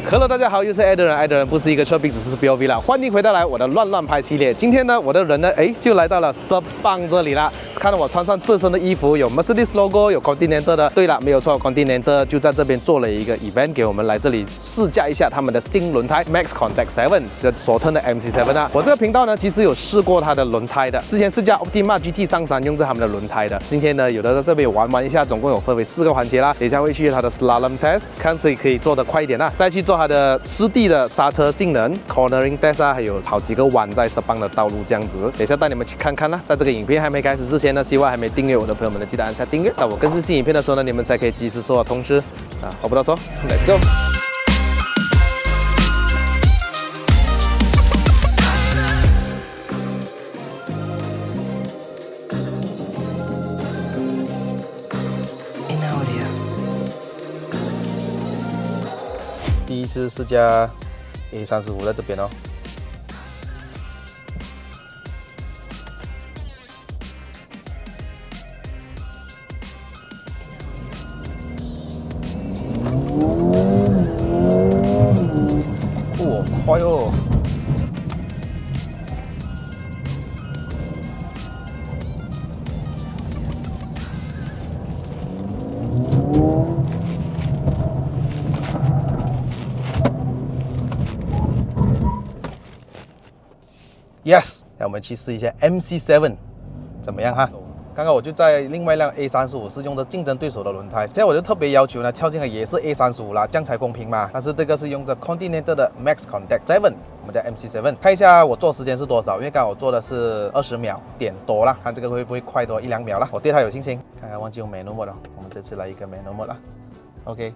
Hello， 大家好，又是艾德人。艾德人不是一个车评，只是 POV 啦。欢迎回到我的乱拍系列。今天呢，我的人呢，就来到了Sepang这里啦。看到我穿上这身的衣服，有 Mercedes logo， 有 Continental 的。对了，没有错 ，Continental 就在这边做了一个 event， 给我们来这里试驾一下他们的新轮胎 Max Contact 7， 这所称的 MC7 啊。我这个频道呢，其实有试过它的轮胎的，之前试驾 Optima GT 上山用着他们的轮胎的。今天呢，有的在这边玩一下，总共有分为4个环节啦。等一下会去它的 Slalom Test， 看谁可以做得快一点啦，再去做它的湿地的刹车性能 Cornering Test 啊，还有好几个弯在Sepang的道路这样子。等一下带你们去看看啦。在这个影片还没开始之前呢，希望还没订阅我的朋友们呢，记得按下订阅。那我更新新影片的时候呢，你们才可以及时收到通知啊。话不多说 ，Let's go。第一次试驾 A35在这边哦。哇，快哦！Yes， 那我们去试一下 MC7 怎么样哈？刚刚我就在另外一辆 A35是用的竞争对手的轮胎，现在我就特别要求呢，跳进来也是 A35啦，这样才公平嘛。但是这个是用着 Continental 的 Max Contact 7，我们的 MC7， 看一下我做时间是多少，因为刚好我做的是20秒点多啦，看这个会不会快多1-2秒啦，我对它有信心。看看忘记用 Manual Mode 了，我们这次来一个 Manual Mode 啦 ，OK。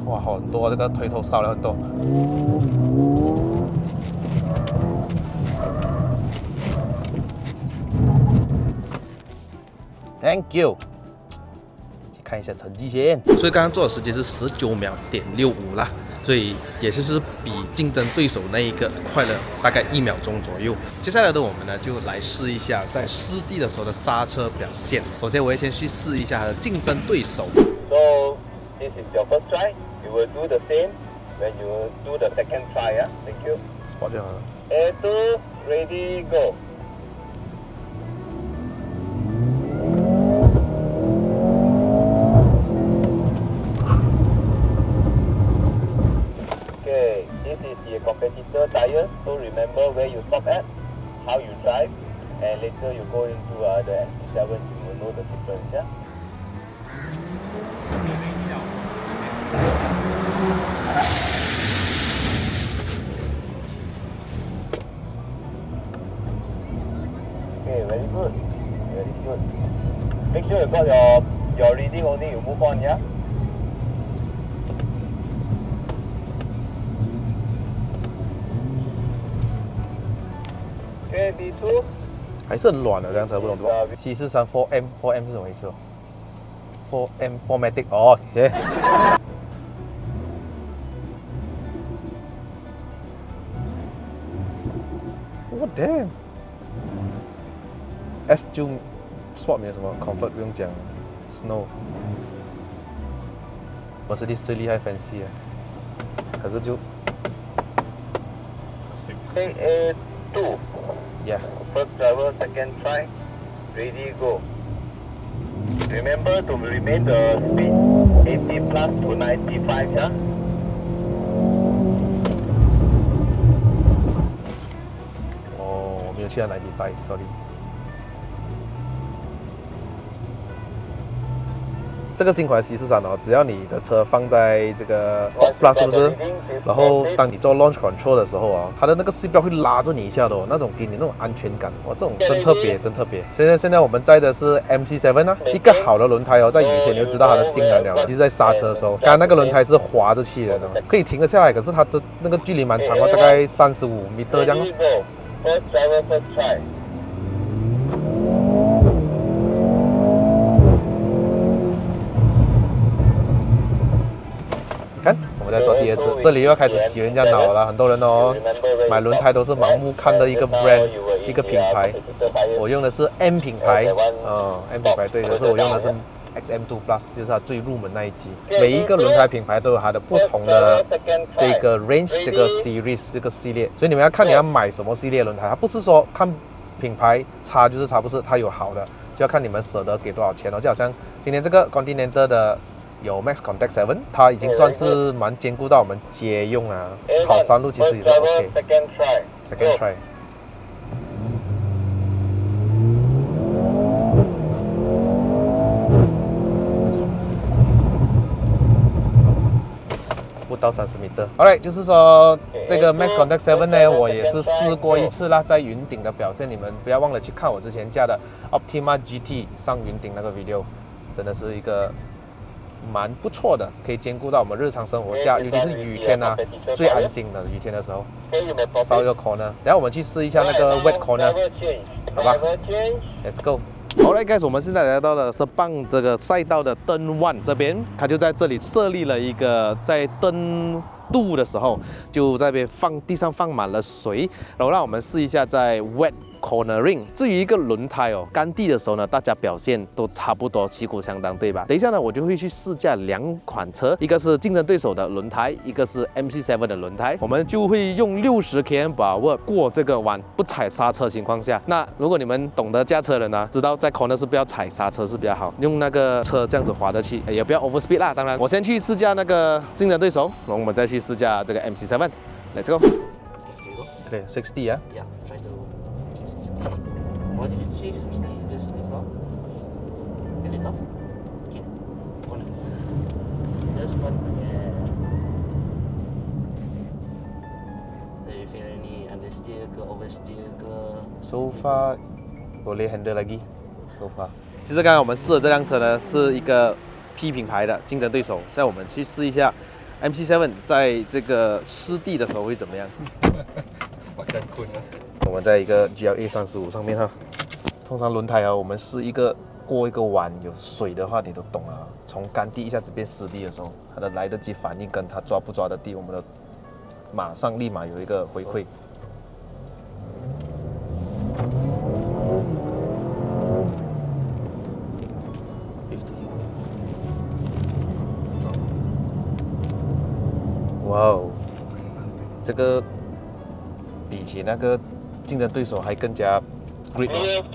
哇，很多这个推头少了很多。Thank you。去看一下成绩先。所以刚刚做的时间是19秒点65啦，所以也就是比竞争对手那一个快了大概1秒钟左右。接下来的我们呢，就来试一下在湿地的时候的刹车表现。首先，我会先去试一下它的竞争对手。So this is your first try. You will do the same when you do the second try. Yeah, thank you. Spot 就好了。A2, ready, go. Okay, this is the competitor tire. So remember where you stop at, how you drive, and later you go into the MC7. You will know the difference. Yeah. Okay, very good. Very good. Make sure you got your reading only, you move on, yeah? Okay, B2. 还是很软的，这样子不懂对吧？743 4M 是什么意思哦？4M Formatic 哦，姐。What damn？ S 就 Sport 没有什么 Comfort 不用讲 ，Snow。Mercedes 最厉害 Fancy 啊，可是就 Okay, A2. Yeah。 First driver, second try. Ready, go. Remember to remain the speed 80 plus to 95, yeah? 哦，我没有去到95 ，sorry。这个新款743哦，只要你的车放在这个 Plus 是不是？然后当你做 Launch Control 的时候啊，它的那个seat belt会拉着你一下的哦，那种给你那种安全感，哇，这种真特别，真特别。现在我们载的是 MC7 啊，一个好的轮胎哦，在雨天你就知道它的性能了。其实在刹车的时候，刚刚那个轮胎是滑着去的，可以停得下来，可是它的那个距离蛮长的，大概35米这样。First driver, first try. 看，我们在做第二次，这里又要开始洗人家脑了。很多人哦，买轮胎都是盲目看的一个 brand， 一个品牌。我用的是 M 品牌，M 品牌对，可是我用的是 XM2 Plus， 就是它最入门那一级。每一个轮胎品牌都有它的不同的这个 range， 这个 series， 这个系列。所以你们要看你要买什么系列轮胎，它不是说看品牌差就是差，不是，它有好的，就要看你们舍得给多少钱哦。就好像今天这个 Continental 的。有 Max Contact 7， 它已经算是蛮兼顾到我们街用啊，跑山路其实也是 OK。Second try。不到30米的。Alright， 就是说这个 Max Contact 7呢，我也是试过一次啦，在云顶的表现，你们不要忘了去看我之前架的 Optima GT 上云顶那个 video， 真的是一个。蛮不错的，可以兼顾到我们日常生活架，尤其是雨天啊，最安心的雨天的时候，烧一个 corner。等下我们去试一下那个 wet corner， 好吧 ？Let's go。Alright guys， 我们现在来到了Sepang这个赛道的灯湾这边，它就在这里设立了一个在灯度的时候，就在这边地上放满了水，然后让我们试一下在 wet cornering。至于一个轮胎哦，干地的时候呢，大家表现都差不多，旗鼓相当，对吧？等一下呢，我就会去试驾2款车，一个是竞争对手的轮胎，一个是 MC7 的轮胎，我们就会用60 km 把握过这个弯，不踩刹车情况下。那如果你们懂得驾车的人呢，知道在 corner 是不要踩刹车是比较好，用那个车这样子滑得去，也不要 overspeed 啦。当然，我先去试驾那个竞争对手，然后我们再去试驾这个 MC7。Let's go。Okay, 60 啊。Yeah, try to achieve 60. Why did you achieve 60? Just lift off. Okay, lift off. Okay. Corner. Just one. Yeah. Do you feel any understeer ke oversteer ke? So far boleh handle lagi. So far。其实刚才我们试的这辆车呢，是一个 P 品牌的竞争对手。现在我们去试一下 MC7 在这个湿地的时候会怎么样？我们在一个 GLA 35上面哈，通常轮胎啊，我们是过一个弯有水的话，你都懂啊。从干地一下子变湿地的时候，它的来得及反应跟它抓不抓的地，我们的立马有一个回馈。哇哦，这个比起那个竞争对手还更加 grip 哦，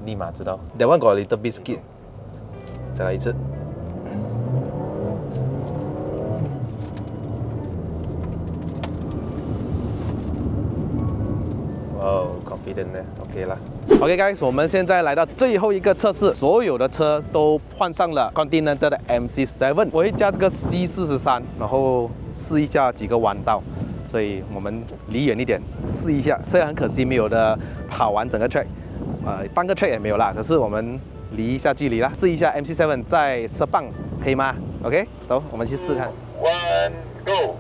立马知道。That one got a little bit skid。再来一次。哇哦 ，confident 呢 ，OK 啦。OK guys， 我们现在来到最后一个测试，所有的车都换上了 Continental 的 MC7， 我会加这个 C43， 然后试一下几个弯道。所以我们离远一点试一下，虽然很可惜没有的跑完整个 track， 半个 track 也没有啦，可是我们离一下距离啦，试一下 MC7 在Sepang可以吗 ？OK， 走，我们去试看。One, go.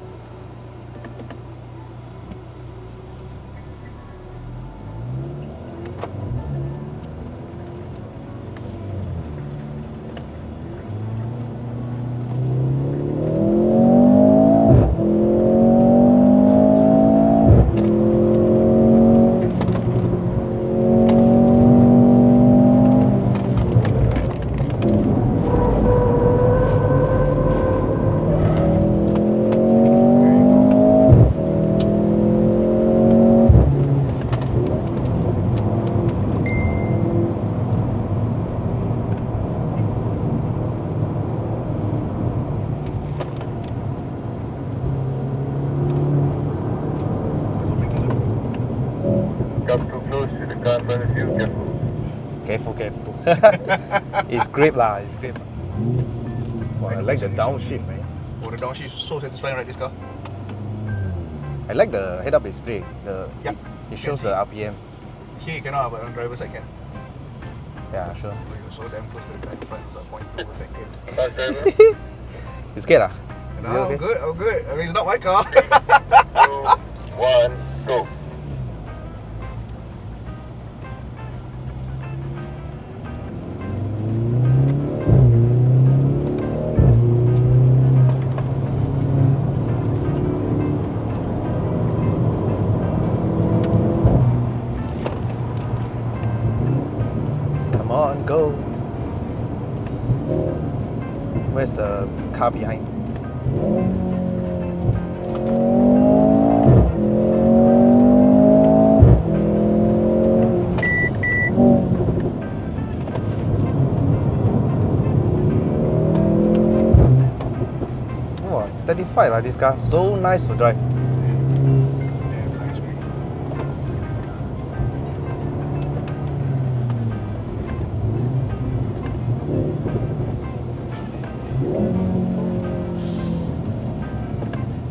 Come too close to the car in front of you, careful. Careful. It's grip lah, it's grip. Wow, I like the downshift, man. Oh, the downshift is so satisfying, right, this car? I like the head-up display. Yep. It shows the RPM. Here you cannot, but on driver's side can. Yeah, sure. Oh, you're so damn close to the car in front, so 0.2 second. Fast driver. You scared ah? No, okay? I'm good. I mean, it's not my car. 2, 1, go. recognize the car behind. Wow, steady fight like this car. So nice to drive. Damn nice, man.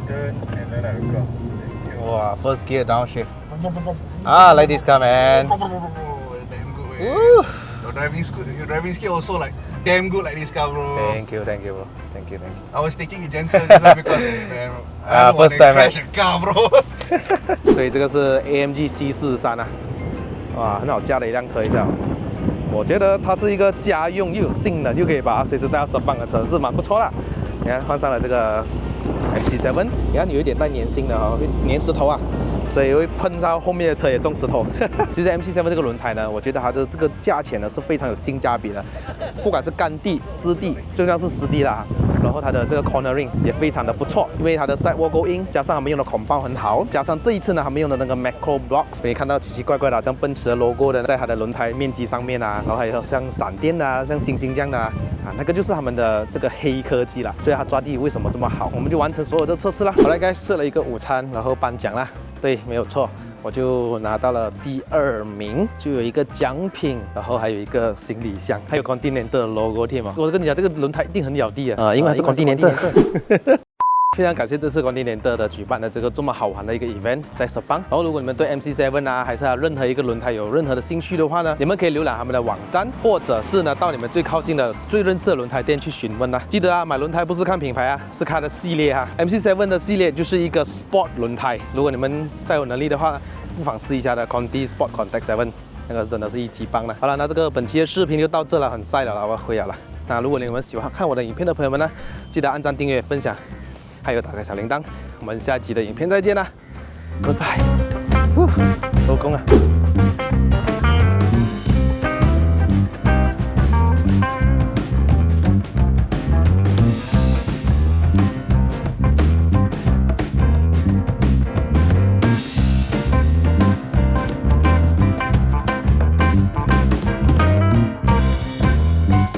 Turn and then I will go. Wow, first gear downshift. Ah, I like this car, man. Damn good, man. Woo! Your driving skill also like damn good like this car, bro. Thank you, bro. Thank you. I was taking it gentle just now because man, I don't want first to time, crash a car, bro. 所以这个是 AMG C43啊，哇，很好驾的一辆车一下哦。我觉得它是一个家用又有性能，又可以把它随时带到10磅的车，是蛮不错啦。你看换上了这个 MC7，你看有一点带粘性的哦，会粘石头啊。所以会喷到后面的车也中石头。其实 MC7 这个轮胎呢，我觉得它的这个价钱呢是非常有性价比的，不管是干地、湿地，就像是湿地啦。然后它的这个 cornering 也非常的不错，因为它的 sidewall go in， 加上他们用的孔包很好，加上这一次呢，他们用的那个 macro blocks， 可以看到奇奇怪怪的，像奔驰的 logo 的，在它的轮胎面积上面啊，然后还有像闪电啊，像星星这样的啊，那个就是他们的这个黑科技啦。所以它抓地为什么这么好？我们就完成所有的测试啦。好了，该设了一个午餐，然后颁奖啦。对，没有错。我就拿到了第2名，就有一个奖品，然后还有一个行李箱，还有 Continental 的 logo 贴嘛。我跟你讲，这个轮胎一定很咬地啊，因为它是 Continental。非常感谢这次Continental的举办的这个这么好玩的一个 event 在10磅。然后如果你们对 MC7 啊，还是任何一个轮胎有任何的兴趣的话呢，你们可以浏览他们的网站，或者是呢到你们最靠近的最认识的轮胎店去询问啊。记得啊，买轮胎不是看品牌啊，是看它的系列啊。MC7 的系列就是一个 Sport 轮胎，如果你们再有能力的话，不妨试一下的 Conti Sport Contact 7，那个真的是一级棒了。好了，那这个本期的视频就到这了，很晒了，我要回了。那如果你们喜欢看我的影片的朋友们呢，记得按赞、订阅、分享。还有打开小铃铛，我们下期的影片再见啦 ，Goodbye，收工了。